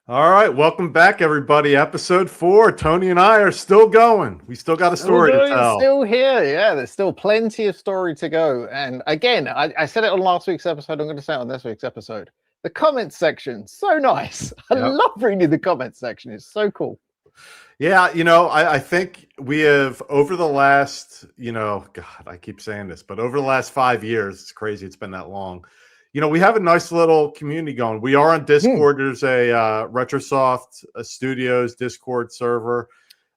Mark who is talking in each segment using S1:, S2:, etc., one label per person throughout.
S1: All right, welcome back, everybody. Episode 4. Tony and I are still going. We still got a story to tell.
S2: Still here. Yeah, there's still plenty of story to go. And again, I said it on last week's episode. I'm going to say it on this week's episode. The comments section, so nice. I love reading the comments section. It's so cool.
S1: Yeah, I think we have, over the last, God, I keep saying this, but over the last 5 years, it's crazy it's been that long. We have a nice little community going. We are on Discord. There's a RetroSoft Studios Discord server.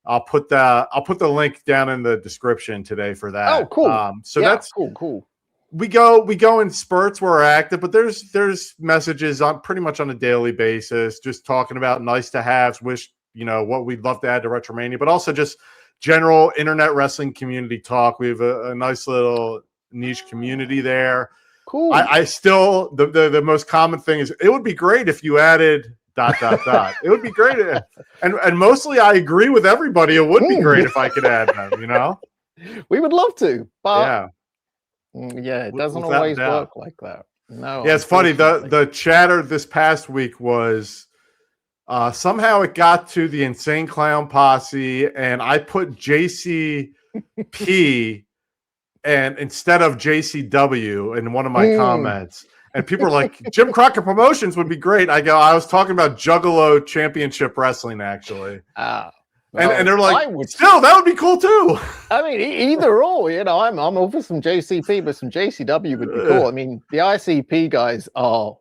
S1: I'll put the link down in the description today for that.
S2: Oh, cool. That's cool.
S1: We go in spurts where we're active, but there's messages on pretty much on a daily basis, just talking about nice to haves, what we'd love to add to RetroMania, but also just general internet wrestling community talk. We have a nice little niche community there.
S2: Cool.
S1: I still, the most common thing is, it would be great if you added ... It would be great. And mostly I agree with everybody. It would be great if I could add them,
S2: We would love to, but
S1: yeah,
S2: it doesn't always work like that. No.
S1: Yeah, it's funny. The chatter this past week was somehow it got to the Insane Clown Posse, and I put JCP and instead of JCW in one of my comments, and people are like, Jim Crockett Promotions would be great. I was talking about Juggalo Championship Wrestling, actually. And they're like, still, that would be cool too.
S2: I mean, either or, I'm all for some JCP, but some JCW would be cool. I mean, the ICP guys are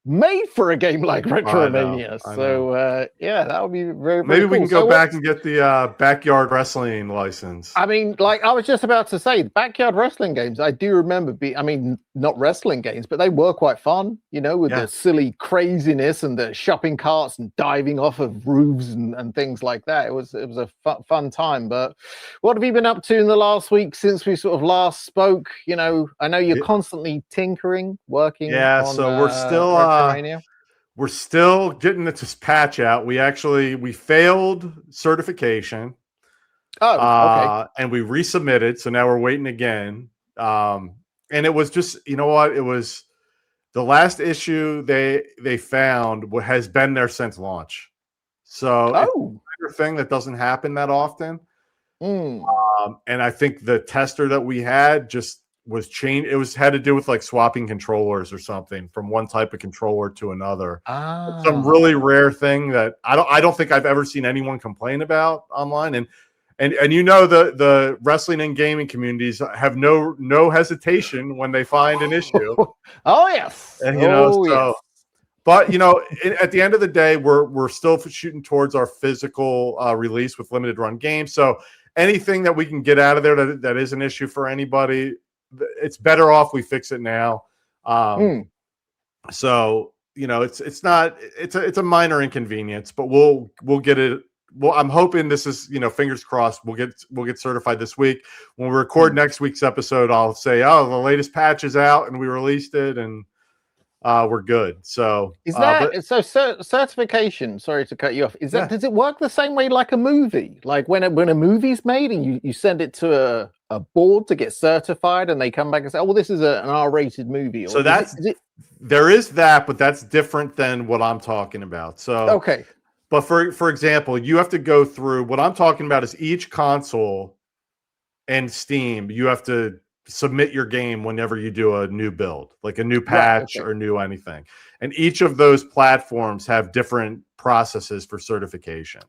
S2: made for a game like RetroMania. So, that would be very, very
S1: Maybe
S2: cool.
S1: We can go back and get the backyard wrestling license.
S2: I mean, like I was just about to say, the backyard wrestling games, I do remember not wrestling games, but they were quite fun, with the silly craziness and the shopping carts and diving off of roofs and things like that. It was a fun time. But what have you been up to in the last week since we sort of last spoke? I know you're constantly tinkering, working.
S1: Yeah,
S2: on,
S1: so we're still getting this patch out. We failed certification.
S2: Oh, okay.
S1: And we resubmitted, so now we're waiting again. And it was just, it was the last issue they found has been there since launch. So it's a thing that doesn't happen that often. And I think the tester that we had just was changed. It had to do with like swapping controllers or something from one type of controller to another. Some really rare thing that I don't think I've ever seen anyone complain about online. And the wrestling and gaming communities have no hesitation when they find an issue.
S2: Oh yes.
S1: And but at the end of the day, we're still shooting towards our physical release with limited run games. So anything that we can get out of there that is an issue for anybody, it's better off we fix it now. So it's a minor inconvenience, but we'll get it. Well, I'm hoping this is, fingers crossed, we'll get certified this week. When we record next week's episode, I'll say, the latest patch is out and we released it and we're good. So
S2: is that certification? Sorry to cut you off. Does it work the same way like a movie? Like when a movie's made and you send it to a board to get certified and they come back and say, this is an R-rated movie. Or
S1: so there is that, but that's different than what I'm talking about. So
S2: okay.
S1: But for example, you have to go through what I'm talking about is each console and Steam, you have to submit your game whenever you do a new build, like a new patch or new anything. And each of those platforms have different processes for certification.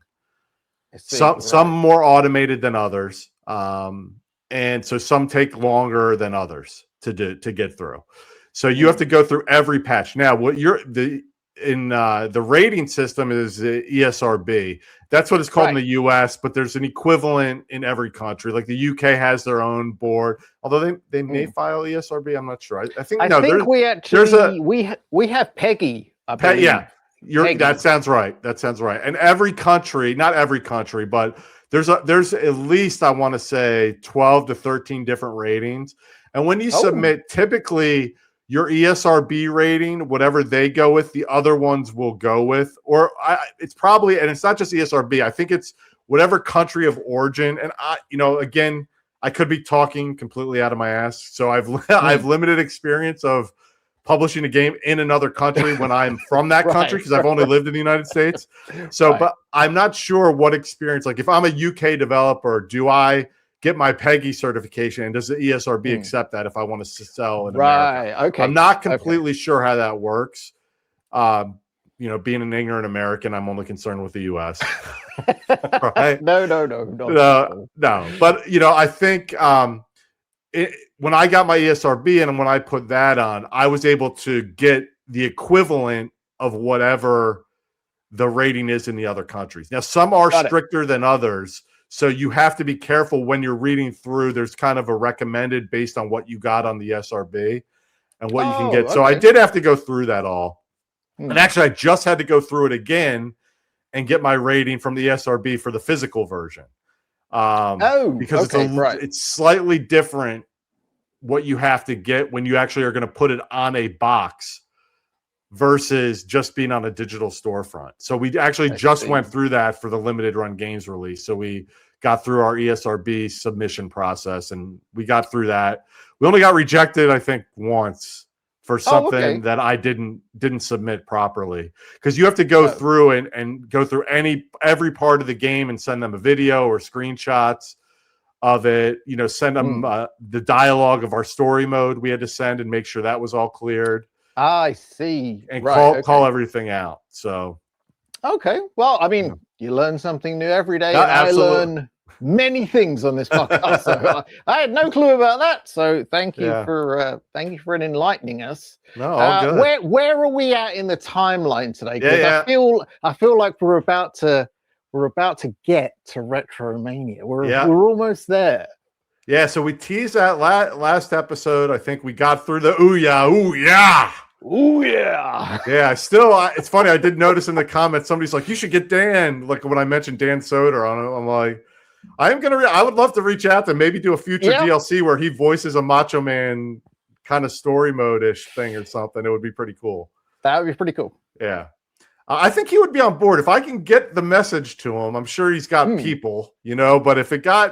S1: Some more automated than others. And so some take longer than others to get through. So you have to go through every patch. Now, the rating system is ESRB. That's what it's called in the US, but there's an equivalent in every country. Like the UK has their own board, although they may file ESRB. I'm not sure. I think
S2: we have PEGI.
S1: That sounds right. And every country, not every country, but there's at least, I want to say, 12 to 13 different ratings. And when you submit, typically your ESRB rating, whatever they go with, the other ones will go with. Or it's probably, and it's not just ESRB, I think it's whatever country of origin. And again, I could be talking completely out of my ass. So I've limited experience of publishing a game in another country when I'm from that country, because I've only lived in the United States. So, but I'm not sure what experience, like if I'm a UK developer, do I get my PEGI certification, and does the ESRB accept that if I want to sell in America?
S2: Okay.
S1: I'm not completely sure how that works. You know, being an ignorant American, I'm only concerned with the US. Right? No. But, you know, I think when I got my ESRB and when I put that on, I was able to get the equivalent of whatever the rating is in the other countries. Now, some are stricter than others, so you have to be careful when you're reading through. There's kind of a recommended based on what you got on the SRB and what you can get. So I did have to go through that all. And actually, I just had to go through it again and get my rating from the SRB for the physical version. Because it's slightly different what you have to get when you actually are going to put it on a box versus just being on a digital storefront. So we actually went through that for the limited run games release. So we got through our ESRB submission process and we got through that. We only got rejected, I think, once for something that I didn't submit properly, because you have to go through and go through every part of the game and send them a video or screenshots of it, you know, send them the dialogue of our story mode we had to send and make sure that was all cleared.
S2: I see.
S1: And call everything out. So
S2: well, I mean, you learn something new every day. And I learn many things on this podcast. So I had no clue about that. So thank you for enlightening us.
S1: No, all good.
S2: Where are we at in the timeline today? Because I feel like we're about to get to RetroMania. We're almost there.
S1: Yeah, so we teased that last episode. I think we got through the ooh yeah. Yeah, it's funny. I did notice in the comments somebody's like, "You should get Dan." Like when I mentioned Dan Soder on it, I'm like, I would love to reach out to maybe do a future DLC where he voices a Macho Man kind of story mode-ish thing or something. It would be pretty cool.
S2: That would be pretty cool.
S1: Yeah. I think he would be on board if I can get the message to him. I'm sure he's got people, you know, but if I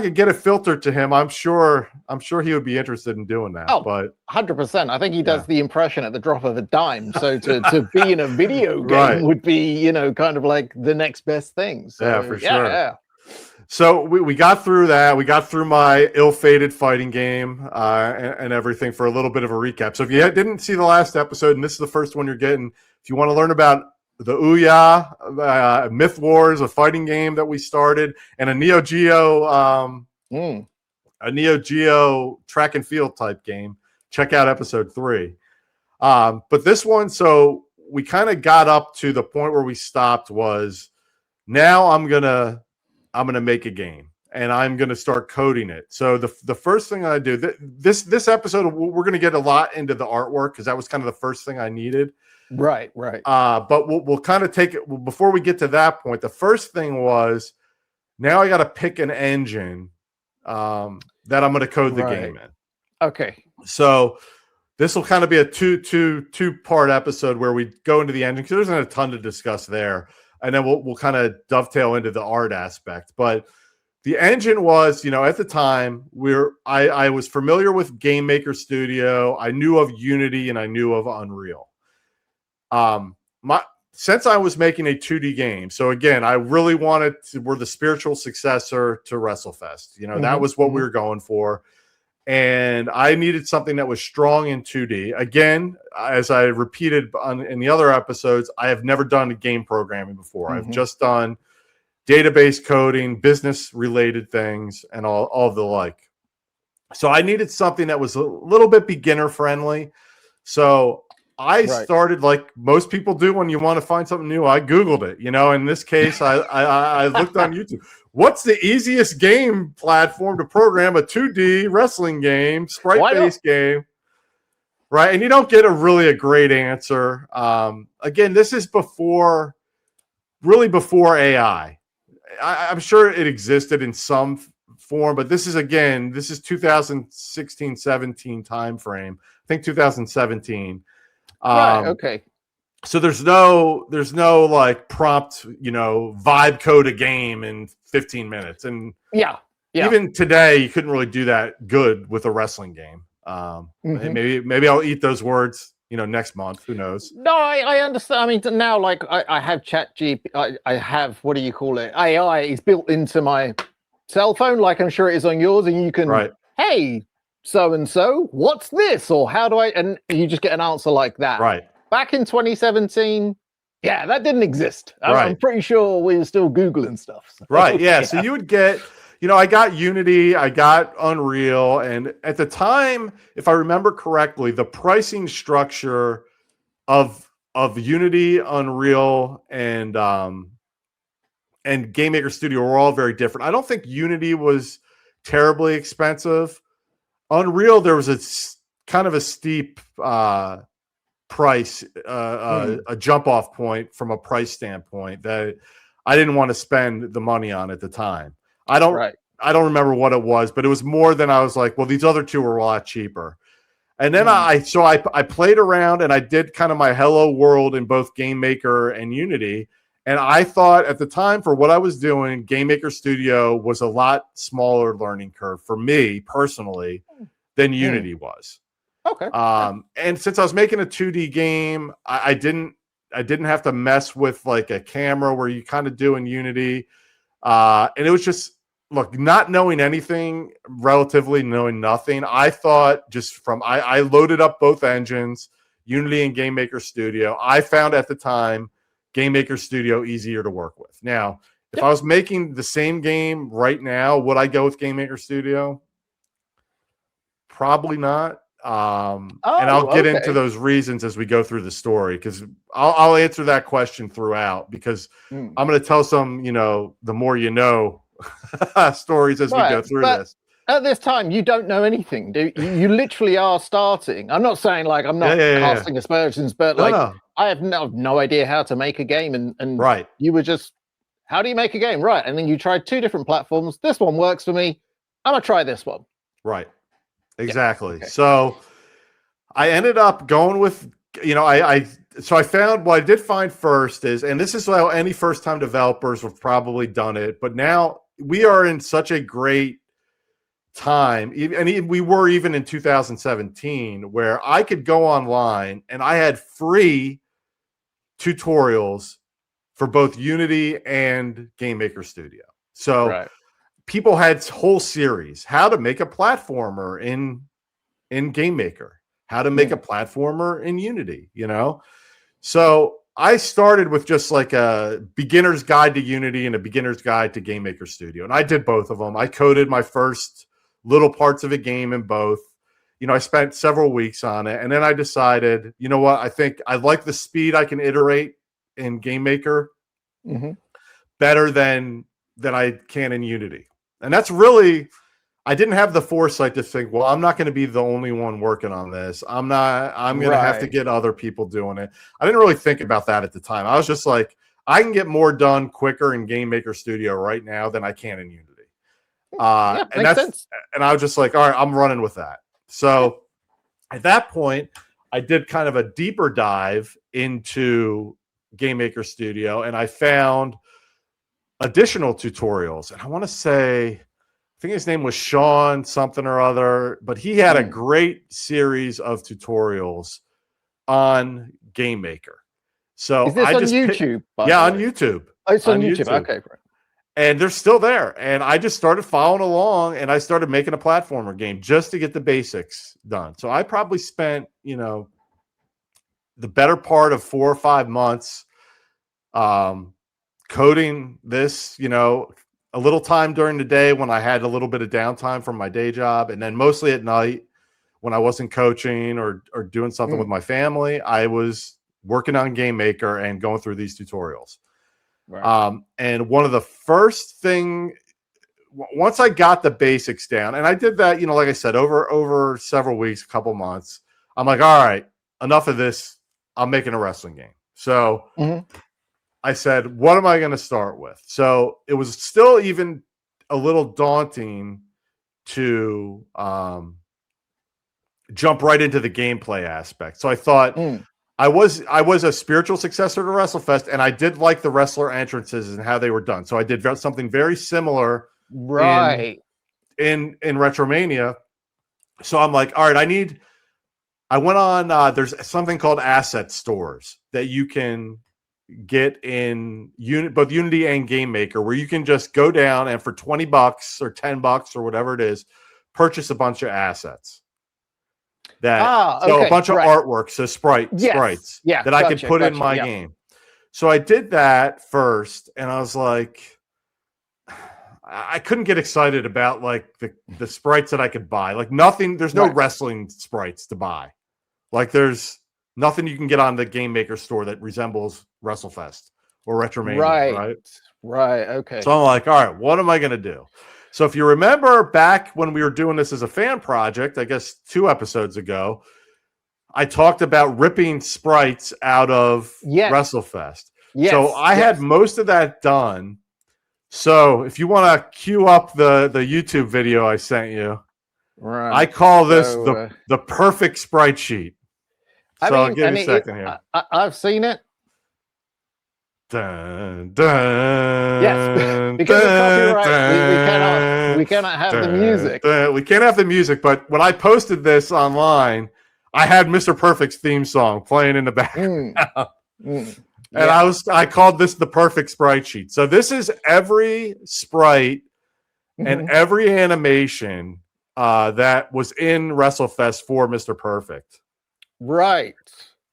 S1: could get it filtered to him, I'm sure he would be interested in doing that.
S2: But 100%. I think he does the impression at the drop of a dime. So to be in a video game would be, you know, kind of like the next best thing. So,
S1: yeah, for sure. Yeah. So we got through that. We got through my ill-fated fighting game and everything for a little bit of a recap. So if you didn't see the last episode, and this is the first one you're getting, if you want to learn about the Ouya, Myth Wars, a fighting game that we started, and a Neo Geo track and field type game, check out episode 3. But this one, so we kind of got up to the point where we stopped was, now I'm gonna make a game and I'm gonna start coding it. So the first thing I do, this episode, we're gonna get a lot into the artwork because that was kind of the first thing I needed.
S2: Right.
S1: But we'll kind of take it before we get to that point. The first thing was, now I got to pick an engine that I'm going to code the game in.
S2: Okay.
S1: So this will kind of be a two-part episode where we go into the engine, because there's not a ton to discuss there, and then we'll kind of dovetail into the art aspect. But the engine was, you know, at the time I was familiar with Game Maker Studio. I knew of Unity and I knew of Unreal. Since I was making a 2D game, so again, I really we're the spiritual successor to WrestleFest. You know, that was what we were going for. And I needed something that was strong in 2D. Again, as I repeated in the other episodes, I have never done game programming before. I've just done database coding, business related things, and all the like. So I needed something that was a little bit beginner friendly. So I started like most people do when you want to find something new. I Googled it, you know. In this case, I looked on YouTube. What's the easiest game platform to program a 2D wrestling game, sprite-based game? Right, and you don't get a great answer. Again, this is before AI. I'm sure it existed in some form, but this is 2016-17 time frame. I think 2017.
S2: Okay.
S1: So there's no like prompt, you know, vibe code a game in 15 minutes. And even today, you couldn't really do that good with a wrestling game. Maybe I'll eat those words, next month. Who knows?
S2: No, I understand. I mean, now, like, I have I have, what do you call it? AI is built into my cell phone, like I'm sure it is on yours, and you can, hey, so-and-so, what's this? Or how do and you just get an answer like that.
S1: Right.
S2: Back in 2017, yeah, that didn't exist. I'm pretty sure we were still Googling stuff. So.
S1: Right, yeah. So you would get, I got Unity, I got Unreal, and at the time, if I remember correctly, the pricing structure of Unity, Unreal, and Game Maker Studio were all very different. I don't think Unity was terribly expensive. Unreal, there was a kind of a steep price, a jump off point from a price standpoint that I didn't want to spend the money on at the time. I don't remember what it was, but it was more than I was like, well, these other two were a lot cheaper. And then I played around and I did kind of my hello world in both Game Maker and Unity. And I thought at the time, for what I was doing, Game Maker Studio was a lot smaller learning curve for me personally than Unity was.
S2: Okay.
S1: And since I was making a 2D game, I didn't have to mess with like a camera where you kind of do in Unity. And it was just, look, not knowing anything, relatively knowing nothing. I thought I loaded up both engines, Unity and Game Maker Studio. I found at the time Game Maker Studio easier to work with. Now, if I was making the same game right now, would I go with Game Maker Studio? Probably not. And I'll get into those reasons as we go through the story, because I'll answer that question throughout, because I'm going to tell some, the more you know stories as we go through this.
S2: At this time, you don't know anything. You literally are starting. I'm not saying like I'm not casting aspersions, but I have no idea how to make a game, and you were just, how do you make a game? Right. And then you tried 2 different platforms. This one works for me. I'm going to try this one.
S1: Right. Exactly. Yeah. Okay. So I ended up going with, so I found what I did find first is, and this is how any first time developers have probably done it, but now we are in such a great time. And we were even in 2017 where I could go online and I had free tutorials for both Unity and Game Maker Studio. So people had whole series, how to make a platformer in Game Maker, how to make a platformer in Unity, So I started with just like a beginner's guide to Unity and a beginner's guide to Game Maker Studio. And I did both of them. I coded my first little parts of a game in both. I spent several weeks on it. And then I decided, you know what? I think I like the speed I can iterate in Game Maker better than I can in Unity. And that's really, I didn't have the foresight to think, well, I'm not going to be the only one working on this. I'm going to have to get other people doing it. I didn't really think about that at the time. I was just like, I can get more done quicker in Game Maker Studio right now than I can in Unity. Makes sense. And I was just like, all right, I'm running with that. So at that point, I did kind of a deeper dive into Game Maker Studio, and I found additional tutorials. And I want to say, I think his name was Sean something or other, but he had a great series of tutorials on Game Maker. So
S2: is this on YouTube?
S1: On YouTube.
S2: Oh, it's on YouTube. Okay, great.
S1: And they're still there. And I just started following along, and I started making a platformer game just to get the basics done. So I probably spent, the better part of 4 or 5 months coding this, a little time during the day when I had a little bit of downtime from my day job. And then mostly at night when I wasn't coaching or doing something with my family, I was working on Game Maker and going through these tutorials. Right. And one of the first thing, once I got the basics down, and I did that, like I said, over several weeks, a couple months, I'm like, all right, enough of this. I'm making a wrestling game. So I said, what am I going to start with? So it was still even a little daunting to jump right into the gameplay aspect. So I thought I was a spiritual successor to WrestleFest, and I did like the wrestler entrances and how they were done. So I did something very similar in RetroMania. So I'm like, all right, I went on, there's something called asset stores that you can get in both Unity and Game Maker, where you can just go down and for $20 or $10 or whatever it is, purchase a bunch of assets. So a bunch of artwork, so sprites that I could put in my game. So I did that first, and I was like, I couldn't get excited about like the sprites that I could buy. Like nothing, there's no wrestling sprites to buy. Like there's nothing you can get on the Game Maker store that resembles WrestleFest or RetroMania,
S2: right? Okay.
S1: So I'm like, all right, what am I going to do? So if you remember back when we were doing this as a fan project, I guess 2 episodes ago, I talked about ripping sprites out of WrestleFest. So I had most of that done. So if you want to queue up the YouTube video I sent you, I call this the perfect sprite sheet. So I'll give you a second here.
S2: I've seen it.
S1: Dun, dun,
S2: yes, because of copyright, we cannot have the music.
S1: We can't have the music, but when I posted this online, I had Mr. Perfect's theme song playing in the background. And I called this the perfect sprite sheet. So this is every sprite and every animation that was in WrestleFest for Mr. Perfect.
S2: Right.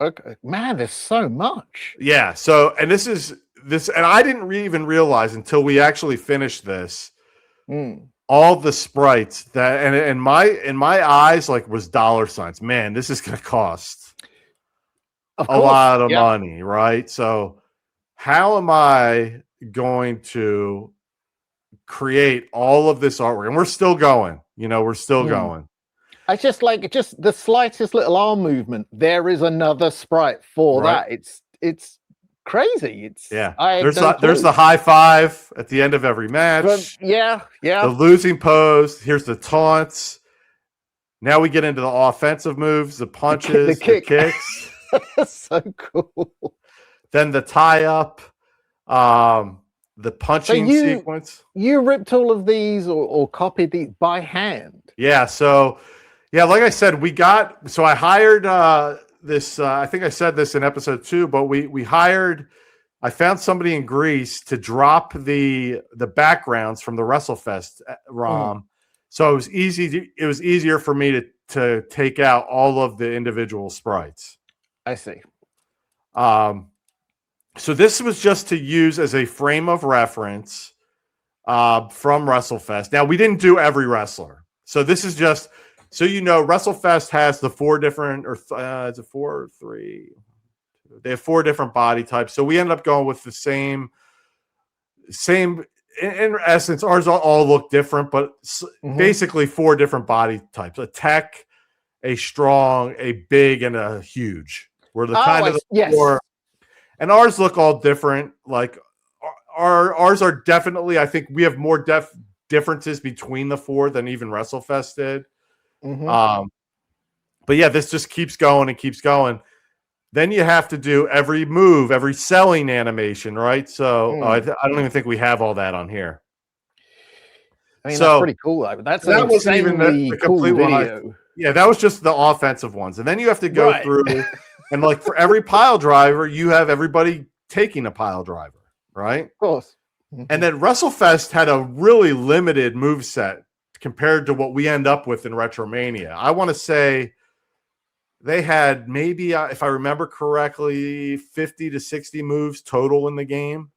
S2: Okay. Man, there's so much.
S1: Yeah. So, and this, and I didn't even realize until we actually finished this, all the sprites that, and in my eyes, like was dollar signs. Man, this is going to cost a lot of money, right? So how am I going to create all of this artwork? And we're still going, we're still going.
S2: I just like the slightest little arm movement. There is another sprite for that. It's crazy.
S1: There's the high five at the end of every match. The losing pose. Here's the taunts. Now we get into the offensive moves, the punches, the kicks.
S2: So cool.
S1: Then the tie up, the punching sequence.
S2: You ripped all of these or copied these by hand.
S1: Yeah. So, like I said, I hired this. I think I said this in episode 2, but I found somebody in Greece to drop the backgrounds from the WrestleFest ROM. So it was easier for me to take out all of the individual sprites.
S2: I see.
S1: So this was just to use as a frame of reference from WrestleFest. Now we didn't do every wrestler. So this is just, so WrestleFest has the 4 different, is it 4 or 3? They have 4 different body types. So we ended up going with the same. In essence, ours all look different, but basically 4 different body types: a tech, a strong, a big, and a huge. We're the kind of the 4, and ours look all different. Like ours are definitely, I think we have more differences between the 4 than even WrestleFest did. But this just keeps going and keeps going. Then you have to do every move, every selling animation, right? So I don't even think we have all that on here.
S2: I mean, that's pretty cool. That wasn't even the complete cool video.
S1: That was just the offensive ones. And then you have to go through, and like for every pile driver, you have everybody taking a pile driver, right?
S2: Of course.
S1: And then WrestleFest had a really limited move set compared to what we end up with in RetroMania. I want to say they had maybe, if I remember correctly, 50 to 60 moves total in the game,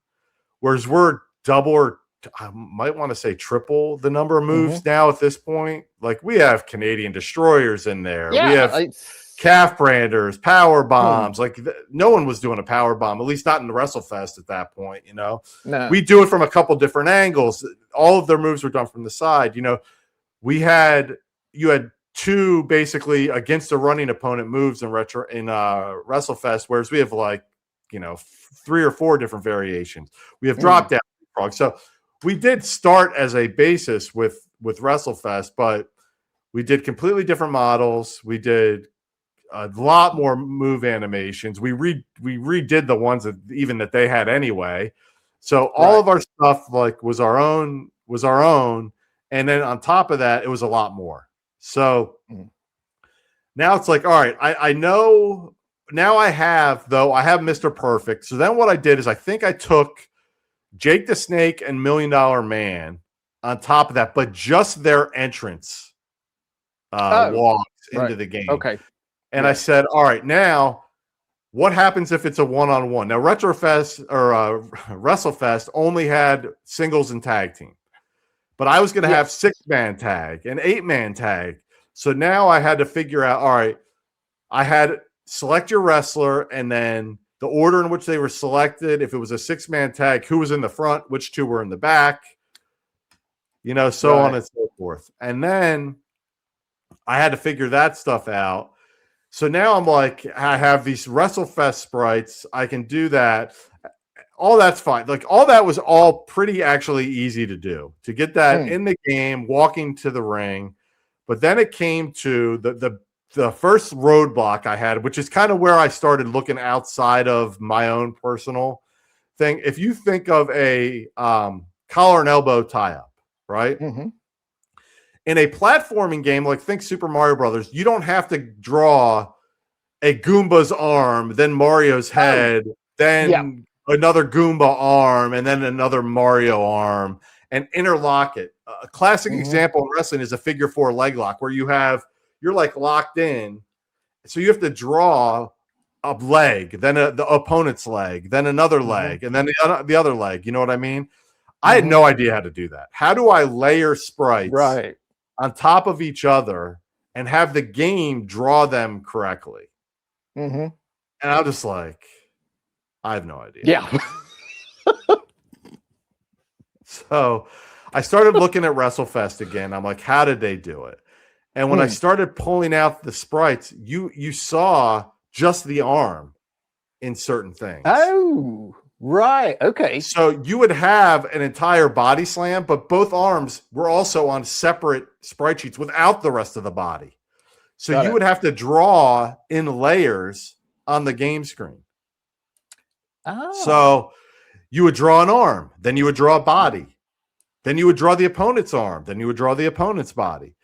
S1: whereas we're double or I might want to say triple the number of moves now at this point. Like we have Canadian destroyers in there. We have calf branders, power bombs. Like no one was doing a power bomb, at least not in the WrestleFest at that point. No. We do it from a couple different angles. All of their moves were done from the side. You had 2 basically against a running opponent moves in WrestleFest, whereas we have 3 or 4 different variations. We have drop down. So we did start as a basis with WrestleFest, but we did completely different models. We did a lot more move animations. We redid the ones that they had anyway. So all of our stuff was our own. And then on top of that, it was a lot more. So now it's like, all right, I know now I have Mr. Perfect. So then what I did is I think I took Jake the Snake and $1 Million Man on top of that, but just their entrance walks into the game.
S2: Okay.
S1: And I said, all right, now what happens if it's a one-on-one? Now, RetroFest or WrestleFest only had singles and tag team, but I was going to have 6-man tag and 8-man tag. So now I had to figure out, all right, I had select your wrestler and then the order in which they were selected. If it was a 6-man tag, who was in the front, which 2 were in the back, so on and so forth. And then I had to figure that stuff out. So now I'm like, I have these WrestleFest sprites. I can do that. All that's fine. Like all that was all pretty actually easy to do, to get that in the game, walking to the ring. But then it came to the first roadblock I had, which is kind of where I started looking outside of my own personal thing. If you think of a collar and elbow tie-up, right? Mm-hmm. In a platforming game, like think Super Mario Brothers, you don't have to draw a Goomba's arm, then Mario's head, then another Goomba arm, and then another Mario arm, and interlock it. A classic example in wrestling is a figure 4 leg lock, where you're like locked in, so you have to draw a leg, then the opponent's leg, then another leg, and then the other leg. You know what I mean? I had no idea how to do that. How do I layer sprites on top of each other and have the game draw them correctly? And I'm just like, I have no idea.
S2: Yeah.
S1: So I started looking at WrestleFest again. I'm like, how did they do it? And when I started pulling out the sprites, you saw just the arm in certain things.
S2: Oh, right. Okay.
S1: So you would have an entire body slam, but both arms were also on separate sprite sheets without the rest of the body. So you would have to draw in layers on the game screen. Oh. So you would draw an arm, then you would draw a body, then you would draw the opponent's arm, then you would draw the opponent's body.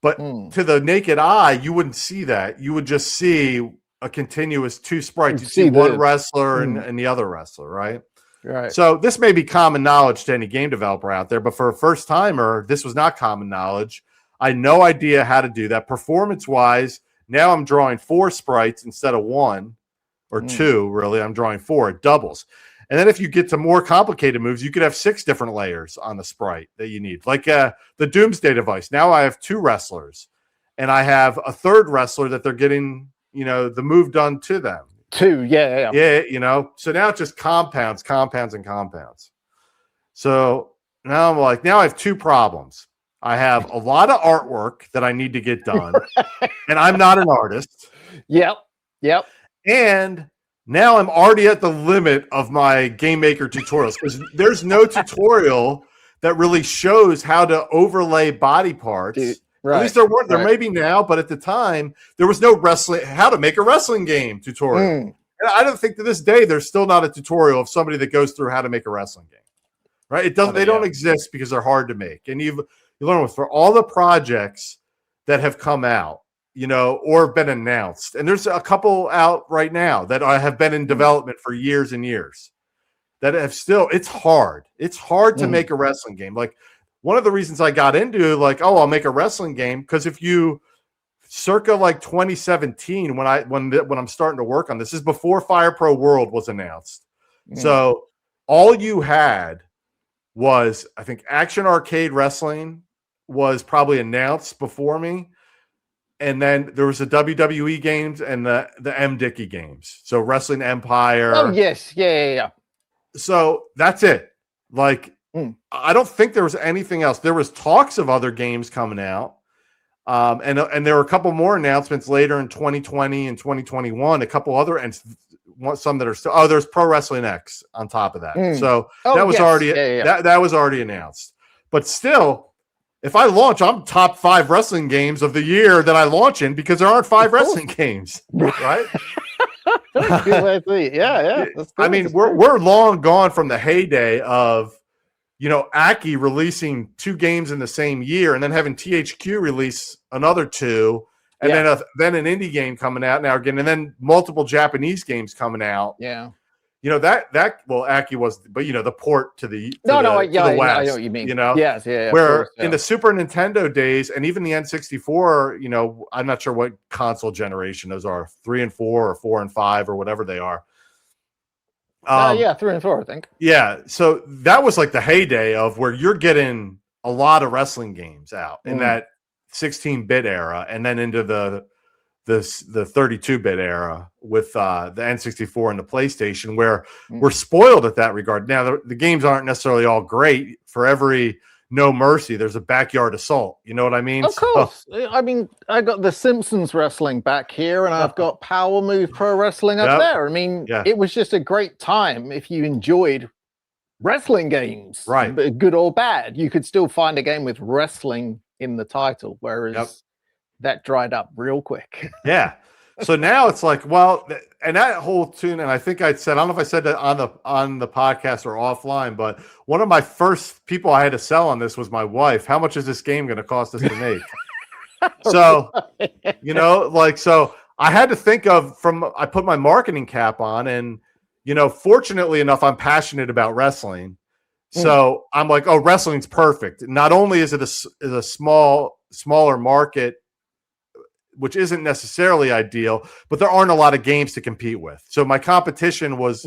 S1: But to the naked eye, you wouldn't see that. You would just see a continuous 2 sprites. You'd see one wrestler and the other wrestler, right?
S2: Right.
S1: So this may be common knowledge to any game developer out there, but for a first timer, this was not common knowledge. I had no idea how to do that. Performance-wise, now I'm drawing 4 sprites instead of 1 or 2, really. I'm drawing 4. It doubles. And then if you get to more complicated moves, you could have 6 different layers on the sprite that you need. Like the Doomsday device. Now I have 2 wrestlers, and I have a 3rd wrestler that they're getting, the move done to them.
S2: 2, yeah.
S1: So now it's just compounds. So now I'm like, now I have 2 problems. I have a lot of artwork that I need to get done, and I'm not an artist.
S2: Yep.
S1: And now I'm already at the limit of my Game Maker tutorials because there's no tutorial that really shows how to overlay body parts. Right, at least there weren't. There may be now, but at the time there was no how to make a wrestling game tutorial. And I don't think to this day there's still not a tutorial of somebody that goes through how to make a wrestling game. Right? It doesn't. They don't exist because they're hard to make. And you learn for all the projects that have come out, or been announced. And there's a couple out right now that have been in development for years and years that have still, it's hard. It's hard to make a wrestling game. Like one of the reasons I got into I'll make a wrestling game. Cause if you circa 2017, when I'm starting to work on this is before Fire Pro World was announced. So all you had was, I think Action Arcade Wrestling was probably announced before me. And then there was the WWE games and the M. Dickey games. So Wrestling Empire.
S2: Oh, yes. Yeah.
S1: So that's it. I don't think there was anything else. There was talks of other games coming out. And there were a couple more announcements later in 2020 and 2021. A couple other, and some that are still, there's Pro Wrestling X on top of that. So that was already, that was already announced. But still, if I launch, I'm top 5 wrestling games of the year that I launch in because there aren't 5 wrestling games, right?
S2: Yeah.
S1: I mean, we're long gone from the heyday of, Aki releasing 2 games in the same year, and then having THQ release another 2, and then an indie game coming out now again, and then multiple Japanese games coming out.
S2: Yeah.
S1: Aki was, but the port to the
S2: I know
S1: West,
S2: what you mean.
S1: Yes, where in the Super Nintendo days and even the N64, I'm not sure what console generation those are, 3 and 4 or 4 and 5 or whatever they are.
S2: 3 and 4, I think.
S1: Yeah, so that was like the heyday of where you're getting a lot of wrestling games out in that 16-bit era, and then into the 32-bit era with the N64 and the PlayStation, where we're spoiled at that regard. Now, the games aren't necessarily all great. For every No Mercy, there's a Backyard Assault. You know what I mean?
S2: Of course. I mean, I got the Simpsons wrestling back here, and I've got Power Move Pro Wrestling up there. I mean, it was just a great time if you enjoyed wrestling games,
S1: right?
S2: Good or bad. You could still find a game with wrestling in the title, whereas that dried up real quick.
S1: Yeah. So now it's like, well, and that whole tune, and I think I don't know if I said that on the podcast or offline, but one of my first people I had to sell on this was my wife. How much is this game going to cost us to make? So, so I had to think of I put my marketing cap on, and, fortunately enough, I'm passionate about wrestling. So I'm like, oh, wrestling's perfect. Not only is it a smaller market, which isn't necessarily ideal, but there aren't a lot of games to compete with. So my competition was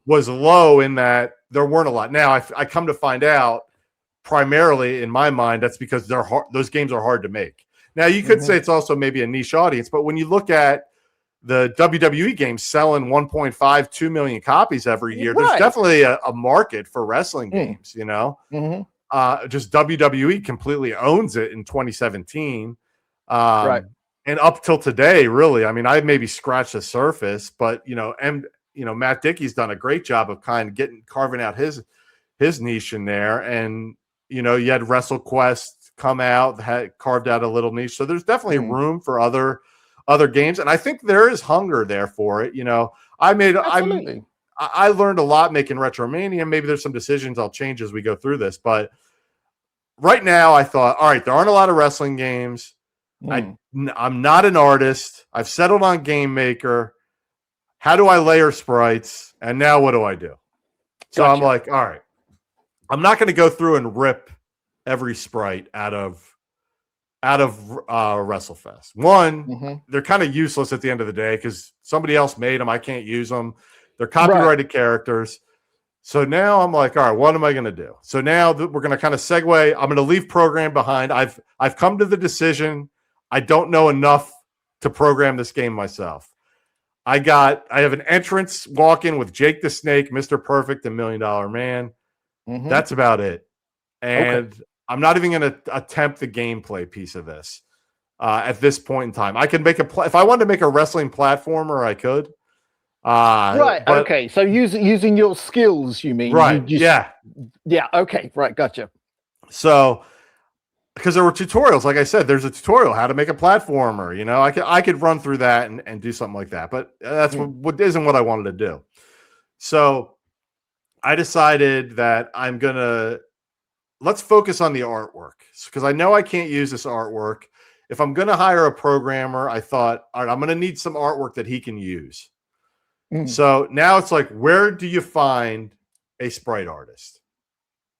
S1: low in that there weren't a lot. Now I come to find out, primarily in my mind, that's because those games are hard to make. Now you could say it's also maybe a niche audience, but when you look at the WWE games selling 1.52 million copies every year, there's definitely a market for wrestling games, just WWE completely owns it in 2017. And up till today, really, I mean, I maybe scratched the surface, but Matt Dickey's done a great job of kind of carving out his niche in there. And you had WrestleQuest come out, had carved out a little niche. So there's definitely room for other games, and I think there is hunger there for it. I learned a lot making RetroMania. Maybe there's some decisions I'll change as we go through this, but right now I thought, all right, there aren't a lot of wrestling games. I'm not an artist. I've settled on Game Maker. How do I layer sprites? And now what do I do? So I'm like, all right, I'm not going to go through and rip every sprite out of WrestleFest. One, they're kind of useless at the end of the day because somebody else made them. I can't use them. They're copyrighted characters. So now I'm like, all right, what am I going to do? So now we're going to kind of segue. I'm going to leave program behind. I've come to the decision. I don't know enough to program this game myself. I have an entrance walk-in with Jake the Snake, Mr. Perfect, and $1 Million Man. That's about it. And I'm not even going to attempt the gameplay piece of this at this point in time. I can make if I wanted to make a wrestling platformer, I could.
S2: Okay. So using your skills, you mean?
S1: Right. Yeah.
S2: Okay. Right. Gotcha.
S1: So, because there were tutorials, like I said, there's a tutorial how to make a platformer. I could run through that and do something like that, but that's what isn't what I wanted to do. So I decided that let's focus on the artwork, because I know I can't use this artwork. If I'm going to hire a programmer, I thought, all right, I'm going to need some artwork that he can use. So now it's like, where do you find a sprite artist?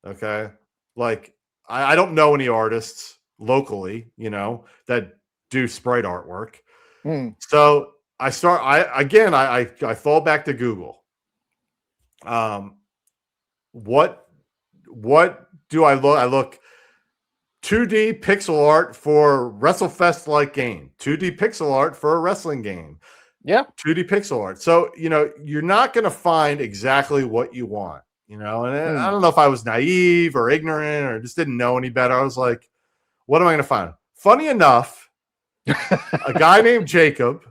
S1: Okay. Like, I don't know any artists locally, that do sprite artwork. So I fall back to Google. What do I look? I look 2D pixel art for WrestleFest-like game, 2D pixel art for a wrestling game.
S2: Yeah.
S1: 2D pixel art. So, you're not going to find exactly what you want. And I don't know if I was naive or ignorant or just didn't know any better. I was like, what am I going to find? Funny enough, a guy named Jacob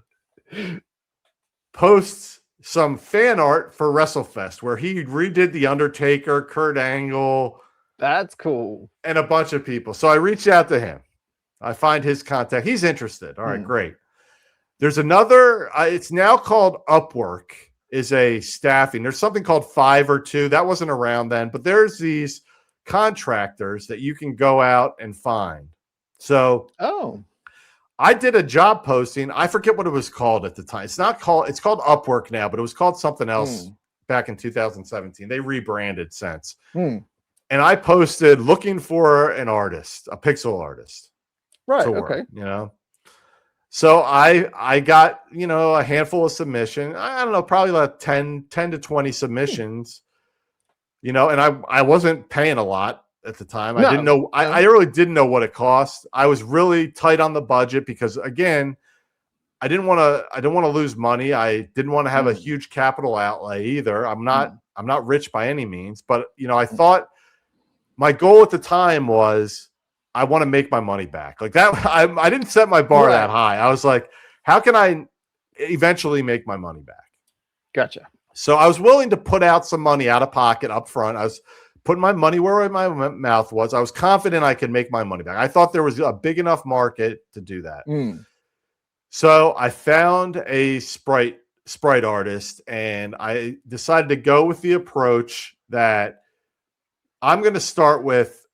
S1: posts some fan art for WrestleFest where he redid The Undertaker, Kurt Angle.
S2: That's cool.
S1: And a bunch of people. So I reached out to him. I find his contact. He's interested. All right, great. There's another, it's now called Upwork, is a staffing. There's something called Fiverr too. That wasn't around then, but there's these contractors that you can go out and find. So I did a job posting. I forget what it was called at the time. It's called Upwork now, but it was called something else back in 2017. They rebranded since. And I posted looking for an artist, a pixel artist.
S2: Right.
S1: Okay. So I got, a handful of submissions. I don't know, probably like 10 to 20 submissions, and I wasn't paying a lot at the time. I didn't know. I really didn't know what it cost. I was really tight on the budget because, again, I didn't want to lose money. I didn't want to have a huge capital outlay either. I'm not rich by any means, but I thought my goal at the time was I want to make my money back. Like that, I didn't set my bar that high. I was like, how can I eventually make my money back?
S2: Gotcha.
S1: So I was willing to put out some money out of pocket up front. I was putting my money where my mouth was. I was confident I could make my money back. I thought there was a big enough market to do that. So I found a sprite artist, and I decided to go with the approach that I'm going to start with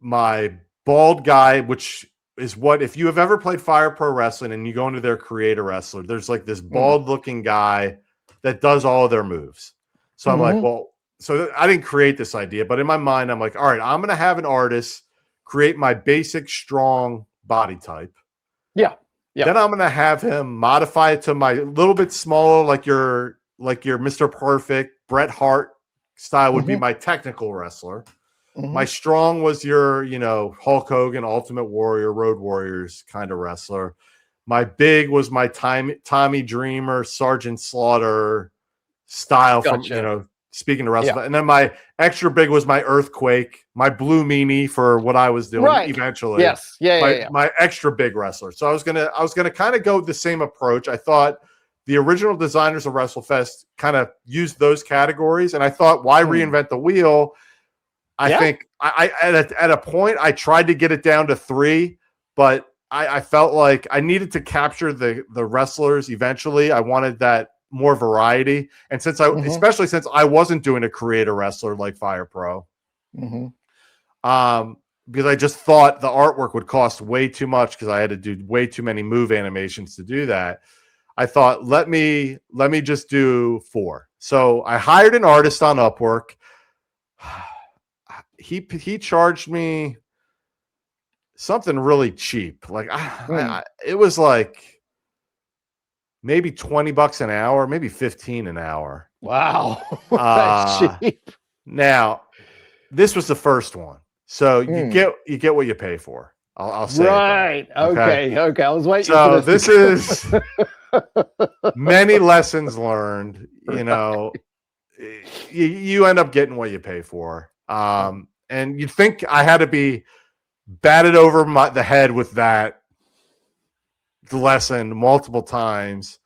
S1: my bald guy, which is what, if you have ever played Fire Pro Wrestling and you go into their creator wrestler, there's like this bald looking guy that does all of their moves. So I'm like, well, so I didn't create this idea, but in my mind, I'm like, all right, I'm going to have an artist create my basic strong body type.
S2: Yeah.
S1: Then I'm going to have him modify it to my little bit smaller, like your Mr. Perfect, Bret Hart style would be my technical wrestler. My strong was your, Hulk Hogan, Ultimate Warrior, Road Warriors kind of wrestler. My big was my Tommy Dreamer, Sergeant Slaughter style from, speaking of wrestling. And then my extra big was my Earthquake, my Blue Meanie for what I was doing eventually.
S2: Yes.
S1: My extra big wrestler. So I was gonna kind of go the same approach. I thought the original designers of WrestleFest kind of used those categories, and I thought, why reinvent the wheel? I think I at a point I tried to get it down to 3, but I felt like I needed to capture the wrestlers eventually. I wanted that more variety, and especially since I wasn't doing a creator wrestler like Fire Pro, because I just thought the artwork would cost way too much because I had to do way too many move animations to do that. I thought, let me just do 4. So I hired an artist on Upwork. He charged me something really cheap. Like it was like maybe $20 an hour, maybe 15 an hour.
S2: Wow. That's cheap.
S1: Now, this was the first one. So you get what you pay for. I'll say
S2: right. Okay. I was waiting
S1: so
S2: for this.
S1: This is many lessons learned. You end up getting what you pay for. And you'd think I had to be batted over the head with that lesson multiple times.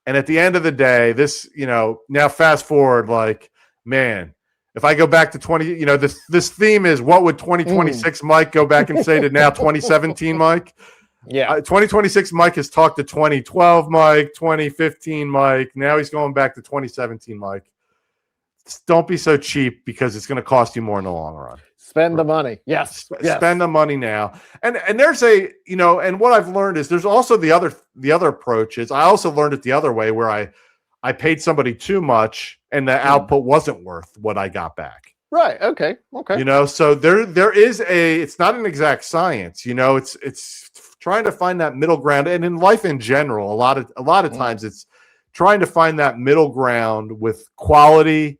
S1: And at the end of the day, this, now fast forward, like, man, if I go back to 20, this theme is, what would 2026 Mike go back and say to now 2017 Mike?
S2: Yeah.
S1: 2026 Mike has talked to 2012 Mike, 2015 Mike. Now he's going back to 2017 Mike. Don't be so cheap, because it's going to cost you more in the long run.
S2: Spend the money. Yes.
S1: Spend the money now. And there's and what I've learned is there's also the other approaches. I also learned it the other way, where I paid somebody too much and the output wasn't worth what I got back.
S2: Right. Okay.
S1: So there is it's not an exact science, it's trying to find that middle ground. And in life in general, a lot of times it's trying to find that middle ground with quality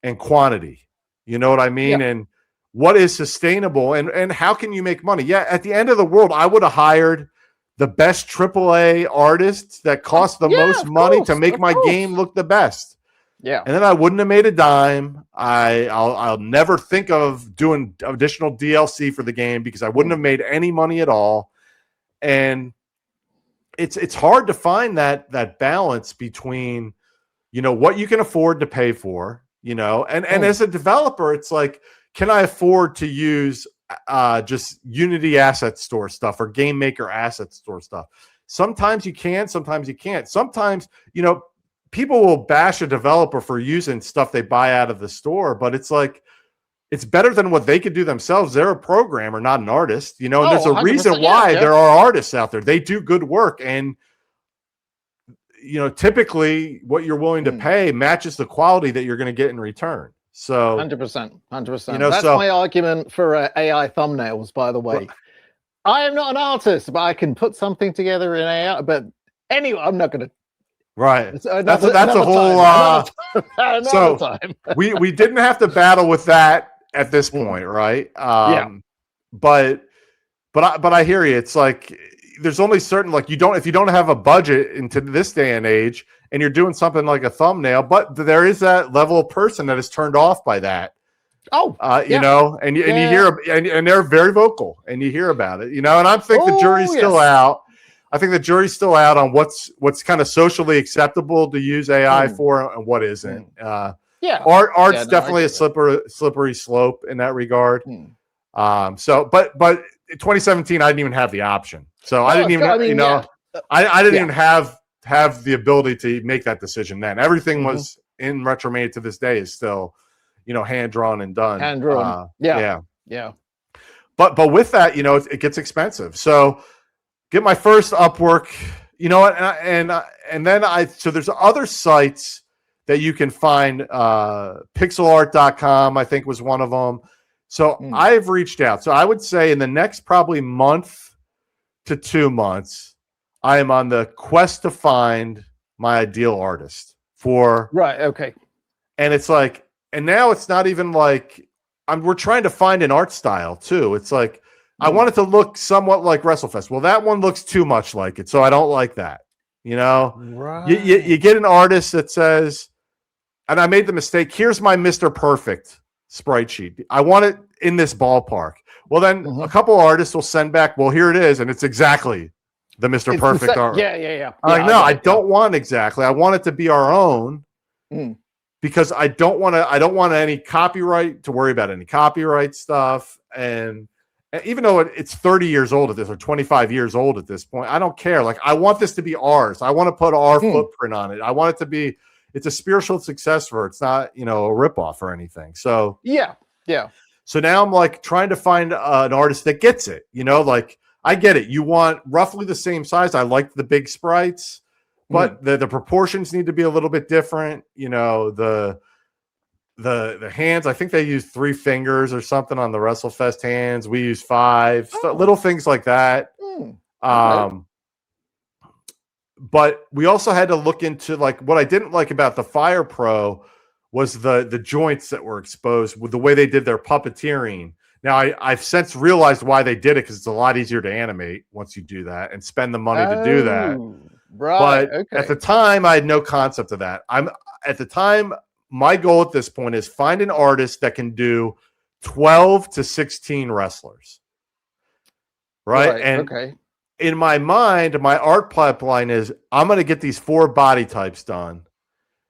S1: and quantity. You know what I mean? And what is sustainable and how can you make money? Yeah, at the end of the world, I would have hired the best AAA artists that cost the most money to make my game look the best.
S2: Yeah.
S1: And then I wouldn't have made a dime. I'll never think of doing additional DLC for the game because I wouldn't have made any money at all. And it's hard to find that balance between, what you can afford to pay for, and as a developer, it's like, can I afford to use just Unity Asset Store stuff or Game Maker Asset Store stuff? Sometimes you can, sometimes you can't. Sometimes, people will bash a developer for using stuff they buy out of the store, but it's like, it's better than what they could do themselves. They're a programmer, not an artist, and there's a
S2: 100%,
S1: reason why there are artists out there. They do good work, and typically what you're willing to pay matches the quality that you're going to get in return. So
S2: 100%. That's my argument for AI thumbnails, by the way. I am not an artist, but I can put something together in AI. But anyway, I'm not going to.
S1: Right. That's a whole.
S2: Another time.
S1: we didn't have to battle with that at this point, right? But I hear you. It's like there's only certain if you don't have a budget into this day and age, and you're doing something like a thumbnail, but there is that level of person that is turned off by that. And you hear, and they're very vocal, and you hear about it, and I think the jury's still out. I think the jury's still out on what's kind of socially acceptable to use AI for and what isn't. Art's definitely a slippery slope in that regard. But in 2017, I didn't even have the option, so I didn't even, I didn't even have the ability to make that decision then. Everything was in RetroMania to this day is still, hand drawn and done.
S2: Hand drawn.
S1: But with that, it gets expensive. So get my first Upwork, and then so there's other sites that you can find. Pixelart.com, I think, was one of them. So I've reached out. So I would say in the next probably month to 2 months, I am on the quest to find my ideal artist for.
S2: Right. Okay.
S1: And it's like, and now it's not even like we're trying to find an art style too. It's like, I want it to look somewhat like WrestleFest. Well, that one looks too much like it, so I don't like that.
S2: Right.
S1: You get an artist that says, and I made the mistake. Here's my Mr. Perfect sprite sheet. I want it in this ballpark. Well, then a couple artists will send back, well, here it is, and it's exactly the Mr. Perfect art.
S2: Yeah.
S1: I'm like, no, I don't want exactly. I want it to be our own because I don't want any copyright to worry about any copyright stuff. And even though it's 30 years old at this or 25 years old at this point, I don't care. Like, I want this to be ours. I want to put our footprint on it. I want it to be, it's a spiritual success for it. It's not, a ripoff or anything. So,
S2: yeah.
S1: So now I'm like trying to find an artist that gets it, like I get it. You want roughly the same size. I like the big sprites, but the proportions need to be a little bit different. The hands, I think they use 3 fingers or something on the WrestleFest hands. We use 5, so little things like that. But we also had to look into what I didn't like about the Fire Pro was the joints that were exposed with the way they did their puppeteering. Now I've since realized why they did it, because it's a lot easier to animate once you do that and spend the money to do that.
S2: Right.
S1: But at the time, I had no concept of that. My goal at this point is find an artist that can do 12 to 16 wrestlers. Right. And in my mind, my art pipeline is I'm going to get these 4 body types done.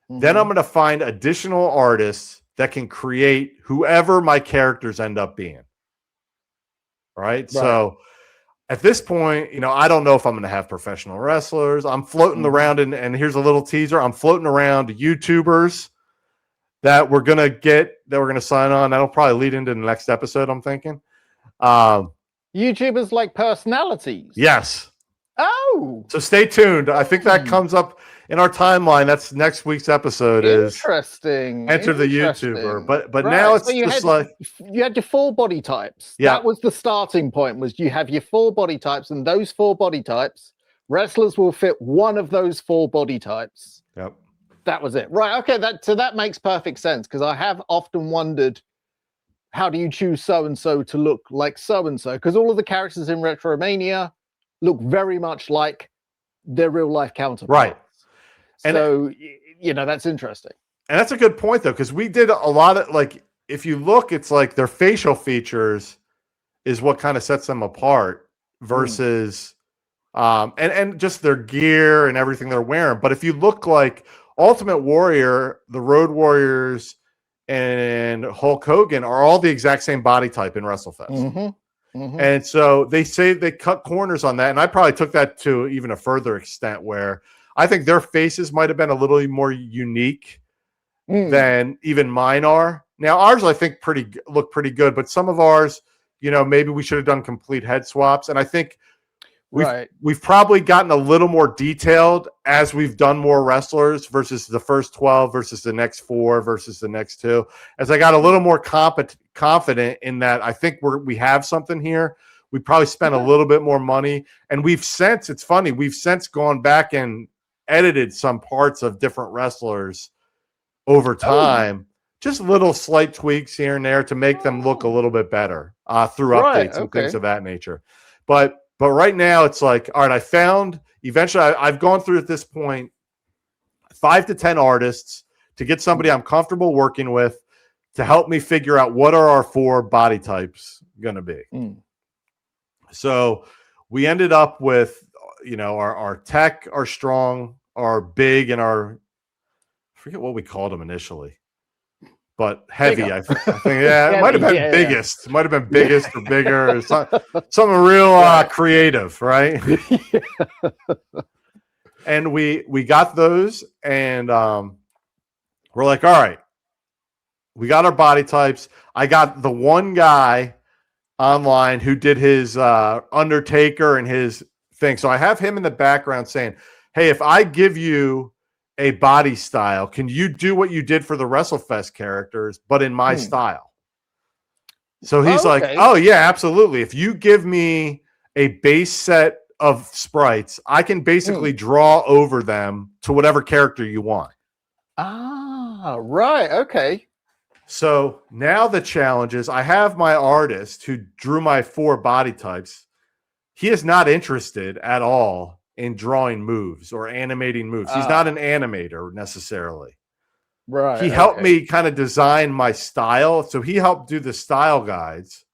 S1: Then I'm going to find additional artists that can create whoever my characters end up being. Right. So at this point, I don't know if I'm going to have professional wrestlers. I'm floating around, and here's a little teaser. I'm floating around YouTubers that we're going to sign on. That'll probably lead into the next episode, I'm thinking.
S2: YouTubers like personalities.
S1: Yes.
S2: Oh.
S1: So stay tuned. I think that comes up in our timeline. That's next week's episode.
S2: Interesting.
S1: Enter the YouTuber. But now it's
S2: you had your 4 body types.
S1: Yeah.
S2: That was the starting point, was you have your 4 body types, and those 4 body types, wrestlers will fit one of those 4 body types.
S1: Yep.
S2: That was it. Right. Okay. That makes perfect sense, because I have often wondered, how do you choose so-and-so to look like so-and-so? Because all of the characters in RetroMania look very much like their real-life counterparts.
S1: Right.
S2: So, that's interesting.
S1: And that's a good point, though, because we did a lot of, if you look, it's like their facial features is what kind of sets them apart versus, and just their gear and everything they're wearing. But if you look like Ultimate Warrior, the Road Warriors, and Hulk Hogan are all the exact same body type in WrestleFest. And so they say they cut corners on that. And I probably took that to even a further extent, where I think their faces might have been a little more unique than even mine are. Now ours, I think look pretty good, but some of ours, maybe we should have done complete head swaps. And I think we've probably gotten a little more detailed as we've done more wrestlers versus the first 12 versus the next 4 versus the next 2. As I got a little more confident in that, I think we have something here. We probably spent a little bit more money, and it's funny, we've since gone back and edited some parts of different wrestlers over time, just little slight tweaks here and there to make them look a little bit better through updates and things of that nature. But right now it's like, all right, I've gone through at this point 5 to 10 artists to get somebody I'm comfortable working with to help me figure out what are our 4 body types going to be. So we ended up with, our tech, our strong, our big, and I forget what we called them initially, but heavy. I think it might have been biggest. It might have been biggest or bigger, or something real creative, right? And we got those, and we're like, all right, we got our body types. I got the one guy online who did his Undertaker and his thing. So I have him in the background saying, hey, if I give you a body style, can you do what you did for the WrestleFest characters, but in my style? So he's like, oh yeah, absolutely. If you give me a base set of sprites, I can basically draw over them to whatever character you want.
S2: Ah, right. Okay.
S1: So now the challenge is I have my artist who drew my 4 body types. He is not interested at all in drawing moves or animating moves. He's not an animator necessarily.
S2: Right.
S1: He helped me kind of design my style. So he helped do the style guides.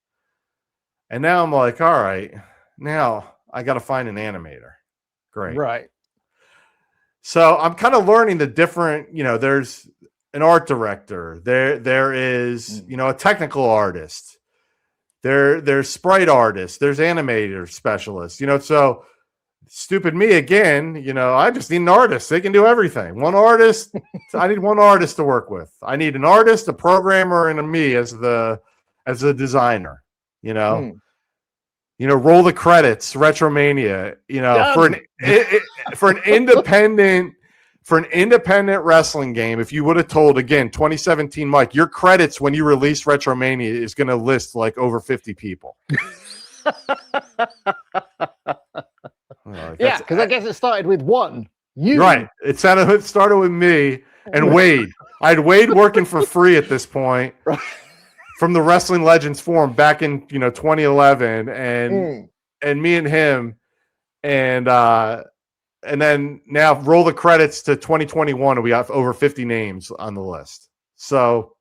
S1: And now I'm like, all right, now I got to find an animator. Great.
S2: Right.
S1: So I'm kind of learning the different, there's an art director. There is, a technical artist. There's sprite artists. There's animator specialists. So stupid me again. I just need an artist. They can do everything. One artist. I need one artist to work with. I need an artist, a programmer, and a me as the designer. Roll the credits. RetroMania. For an independent. For an independent wrestling game, if you would have told, again, 2017, Mike, your credits when you release RetroMania is going to list like over 50 people.
S2: Yeah, because I guess it started with one. You.
S1: Right. It started with me and Wade. I had Wade working for free at this point from the Wrestling Legends Forum back in 2011, and me and him, and then now roll the credits to 2021, and we have over 50 names on the list. So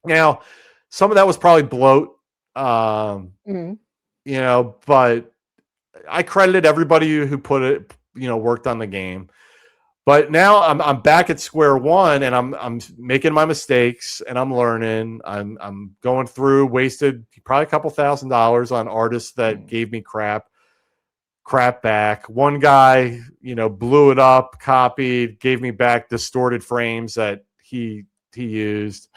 S1: now some of that was probably bloat, but I credited everybody who put it, worked on the game. But now I'm back at square one, and I'm making my mistakes, and I'm learning. I'm going through, wasted probably a couple $1,000s on artists that gave me crap back. One guy, blew it up, copied, gave me back distorted frames that he used.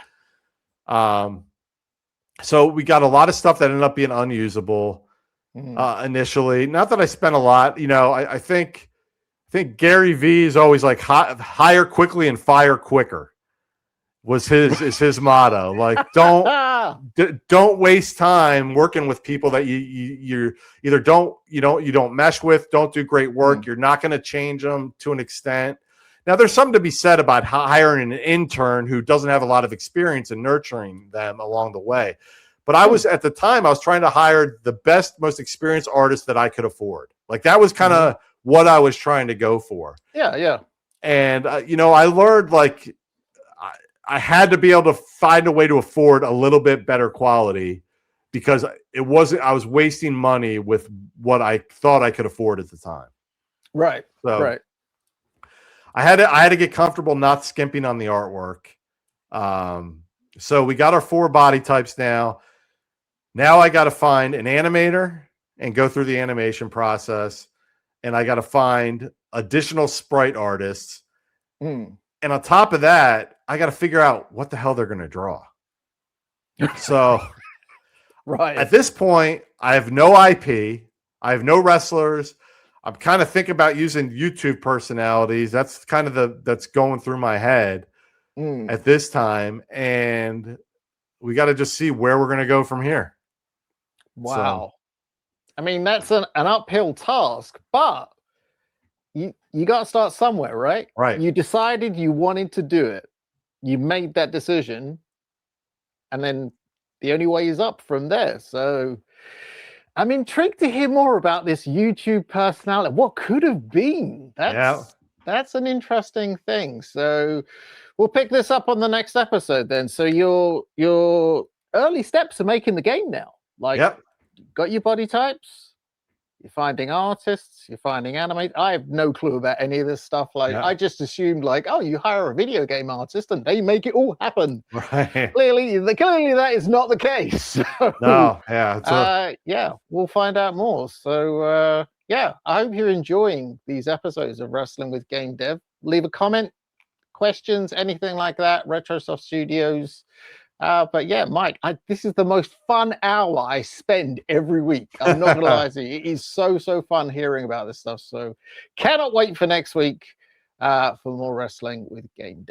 S1: So we got a lot of stuff that ended up being unusable initially. Not that I spent a lot. I think Gary V is always like hire quickly and fire quicker. Is his motto. Like, don't waste time working with people that you either don't mesh with, don't do great work. You're not going to change them to an extent. Now, there's something to be said about hiring an intern who doesn't have a lot of experience in nurturing them along the way. But I was trying to hire the best, most experienced artist that I could afford. Like, that was kind of what I was trying to go for.
S2: Yeah.
S1: And I learned, like, I had to be able to find a way to afford a little bit better quality, because I was wasting money with what I thought I could afford at the time.
S2: Right.
S1: So
S2: right.
S1: I had to get comfortable not skimping on the artwork. So we got our 4 body types now. Now I got to find an animator and go through the animation process. And I got to find additional sprite artists. And on top of that, I got to figure out what the hell they're going to draw. So
S2: right
S1: at this point, I have no IP. I have no wrestlers. I'm kind of thinking about using YouTube personalities. That's kind of that's going through my head at this time. And we got to just see where we're going to go from here.
S2: Wow. So, I mean, that's an uphill task, but you got to start somewhere, right?
S1: Right.
S2: You decided you wanted to do it. You made that decision. And then the only way is up from there. So I'm intrigued to hear more about this YouTube personality. What could have been? That's an interesting thing. So we'll pick this up on the next episode then. So your early steps are making the game now. Like, got your body types, you're finding artists, you're finding animators. I have no clue about any of this stuff. Like, I just assumed, like, oh, you hire a video game artist and they make it all happen.
S1: Right.
S2: Clearly that is not the case. So,
S1: no, yeah.
S2: We'll find out more. So, I hope you're enjoying these episodes of Wrestling with Game Dev. Leave a comment, questions, anything like that. RetroSoft Studios. But yeah, Mike, this is the most fun hour I spend every week. I'm not gonna lie to you. It is so fun hearing about this stuff. So cannot wait for next week for more Wrestling with Game Dev.